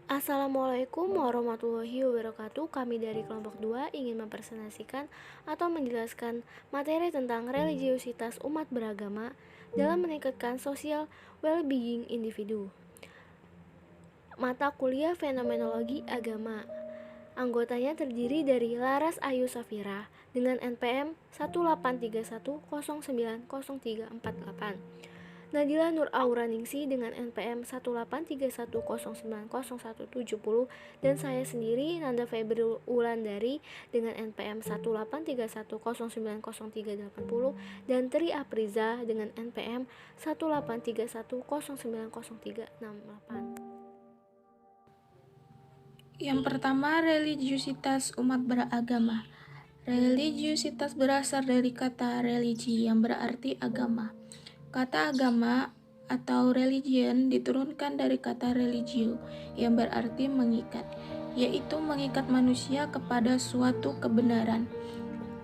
Assalamualaikum warahmatullahi wabarakatuh. Kami dari kelompok 2 ingin mempresentasikan atau menjelaskan materi tentang religiusitas umat beragama dalam meningkatkan social well-being individu. Mata kuliah Fenomenologi Agama. Anggotanya terdiri dari Laras Ayu Safira dengan NPM 183109038, Nadila Nur Auraningsi dengan NPM 18310901170, dan saya sendiri Nanda Febri Wulandari dengan NPM 18310903080 dan Tri Apriza dengan NPM 183109038. Yang pertama, religiusitas umat beragama. Religiusitas berasal dari kata religi yang berarti agama. Kata agama atau religion diturunkan dari kata religio yang berarti mengikat, yaitu mengikat manusia kepada suatu kebenaran.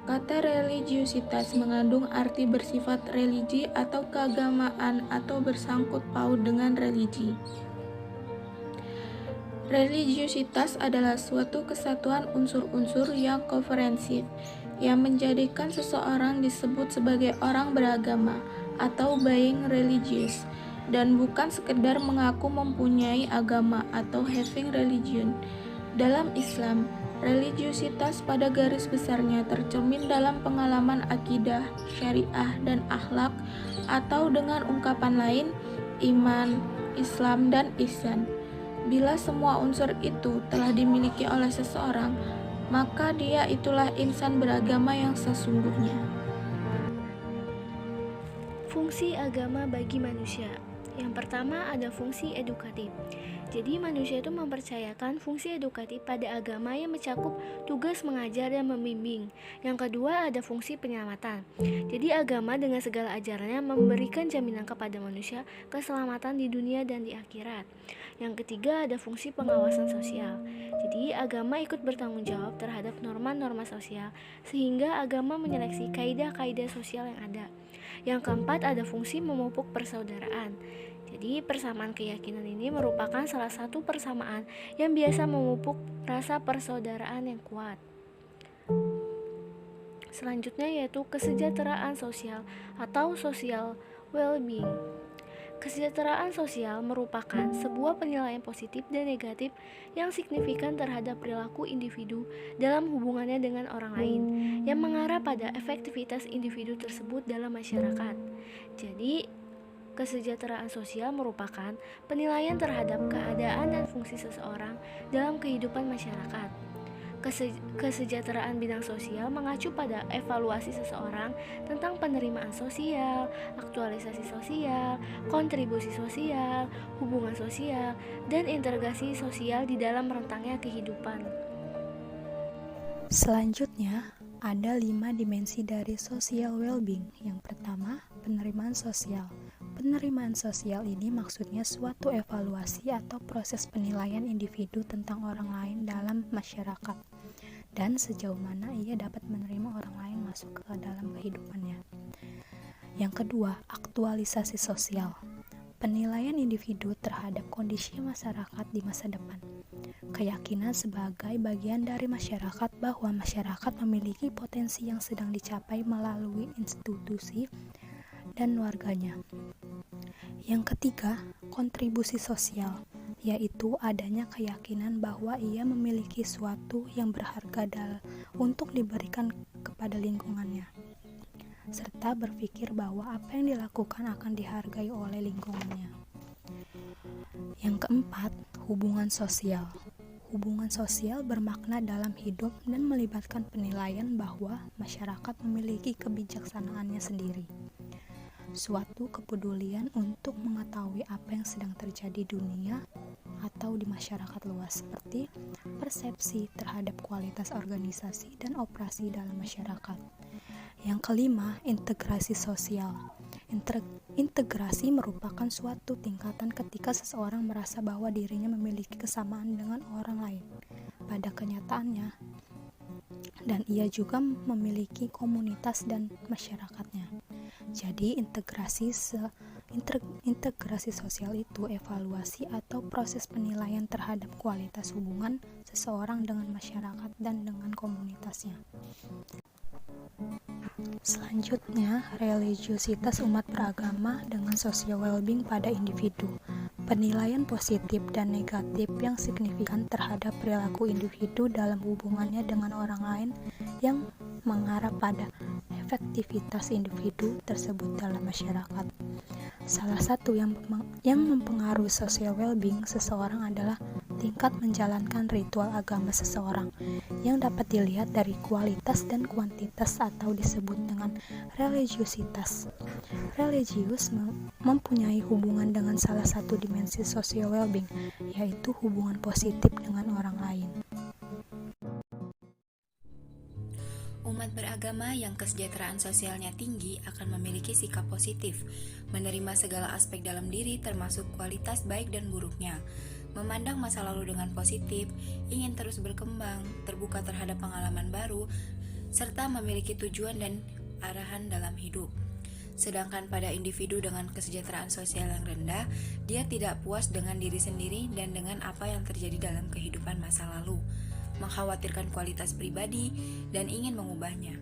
Kata religiusitas mengandung arti bersifat religi atau keagamaan atau bersangkut paut dengan religi. Religiusitas adalah suatu kesatuan unsur-unsur yang koferensif, yang menjadikan seseorang disebut sebagai orang beragama atau being religious, dan bukan sekedar mengaku mempunyai agama atau having religion. Dalam Islam, religiusitas pada garis besarnya tercermin dalam pengalaman akidah, syariah, dan akhlak, atau dengan ungkapan lain, iman, Islam, dan ihsan. Bila semua unsur itu telah dimiliki oleh seseorang, maka dia itulah insan beragama yang sesungguhnya. Fungsi agama bagi manusia. Yang pertama ada fungsi edukatif. Jadi manusia itu mempercayakan fungsi edukatif pada agama yang mencakup tugas mengajar dan membimbing. Yang kedua ada fungsi penyelamatan. Jadi agama dengan segala ajarannya memberikan jaminan kepada manusia keselamatan di dunia dan di akhirat. Yang ketiga ada fungsi pengawasan sosial. Jadi agama ikut bertanggung jawab terhadap norma-norma sosial sehingga agama menyeleksi kaidah-kaidah sosial yang ada. Yang keempat ada fungsi memupuk persaudaraan. Jadi persamaan keyakinan ini merupakan salah satu persamaan yang biasa memupuk rasa persaudaraan yang kuat. Selanjutnya yaitu kesejahteraan sosial atau social well-being. Kesejahteraan sosial merupakan sebuah penilaian positif dan negatif yang signifikan terhadap perilaku individu dalam hubungannya dengan orang lain, yang mengarah pada efektivitas individu tersebut dalam masyarakat. Jadi, kesejahteraan sosial merupakan penilaian terhadap keadaan dan fungsi seseorang dalam kehidupan masyarakat. Kesejahteraan bidang sosial mengacu pada evaluasi seseorang tentang penerimaan sosial, aktualisasi sosial, kontribusi sosial, hubungan sosial, dan integrasi sosial di dalam rentangnya kehidupan. Selanjutnya, ada 5 dimensi dari social well-being. Yang pertama, penerimaan sosial. Penerimaan sosial ini maksudnya suatu evaluasi atau proses penilaian individu tentang orang lain dalam masyarakat dan sejauh mana ia dapat menerima orang lain masuk ke dalam kehidupannya. Yang kedua, aktualisasi sosial. Penilaian individu terhadap kondisi masyarakat di masa depan. Keyakinan sebagai bagian dari masyarakat bahwa masyarakat memiliki potensi yang sedang dicapai melalui institusi dan warganya. Yang ketiga, kontribusi sosial, yaitu adanya keyakinan bahwa ia memiliki sesuatu yang berharga untuk diberikan kepada lingkungannya, serta berpikir bahwa apa yang dilakukan akan dihargai oleh lingkungannya. Yang keempat, hubungan sosial. Hubungan sosial bermakna dalam hidup dan melibatkan penilaian bahwa masyarakat memiliki kebijaksanaannya sendiri, suatu kepedulian untuk mengetahui apa yang sedang terjadi di dunia atau di masyarakat luas, seperti persepsi terhadap kualitas organisasi dan operasi dalam masyarakat. Yang kelima, integrasi sosial. Integrasi merupakan suatu tingkatan ketika seseorang merasa bahwa dirinya memiliki kesamaan dengan orang lain pada kenyataannya, dan ia juga memiliki komunitas dan masyarakatnya. Jadi Integrasi sosial itu evaluasi atau proses penilaian terhadap kualitas hubungan seseorang dengan masyarakat dan dengan komunitasnya. Selanjutnya, religiositas umat beragama dengan social well-being pada individu. Penilaian positif dan negatif yang signifikan terhadap perilaku individu dalam hubungannya dengan orang lain yang mengarah pada efektivitas individu tersebut dalam masyarakat. Salah satu yang mempengaruhi social well-being seseorang adalah tingkat menjalankan ritual agama seseorang yang dapat dilihat dari kualitas dan kuantitas atau disebut dengan religiositas. Religius mempunyai hubungan dengan salah satu dimensi social well-being, yaitu hubungan positif dengan orang lain. Umat beragama yang kesejahteraan sosialnya tinggi akan memiliki sikap positif, menerima segala aspek dalam diri termasuk kualitas baik dan buruknya, memandang masa lalu dengan positif, ingin terus berkembang, terbuka terhadap pengalaman baru, serta memiliki tujuan dan arahan dalam hidup. Sedangkan pada individu dengan kesejahteraan sosial yang rendah, dia tidak puas dengan diri sendiri dan dengan apa yang terjadi dalam kehidupan masa lalu, mengkhawatirkan kualitas pribadi, dan ingin mengubahnya.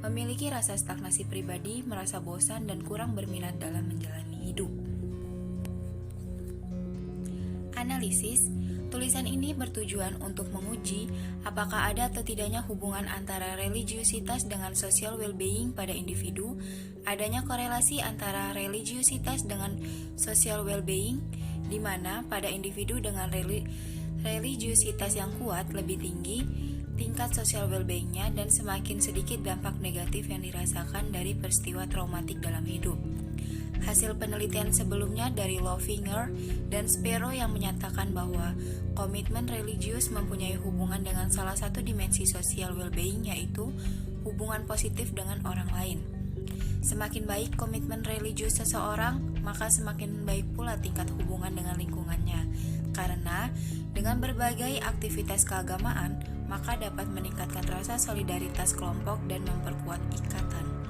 Memiliki rasa stagnasi pribadi, merasa bosan dan kurang berminat dalam menjalani hidup. Analisis, tulisan ini bertujuan untuk menguji apakah ada atau tidaknya hubungan antara religiositas dengan social well-being pada individu, adanya korelasi antara religiositas dengan social well-being, di mana pada individu dengan religiositas yang kuat lebih tinggi tingkat social well-being-nya dan semakin sedikit dampak negatif yang dirasakan dari peristiwa traumatik dalam hidup. Hasil penelitian sebelumnya dari Lofinger dan Sparrow yang menyatakan bahwa komitmen religius mempunyai hubungan dengan salah satu dimensi social well-being, yaitu hubungan positif dengan orang lain. Semakin baik komitmen religius seseorang, maka semakin baik pula tingkat hubungan dengan lingkungannya. Karena dengan berbagai aktivitas keagamaan, maka dapat meningkatkan rasa solidaritas kelompok dan memperkuat ikatan.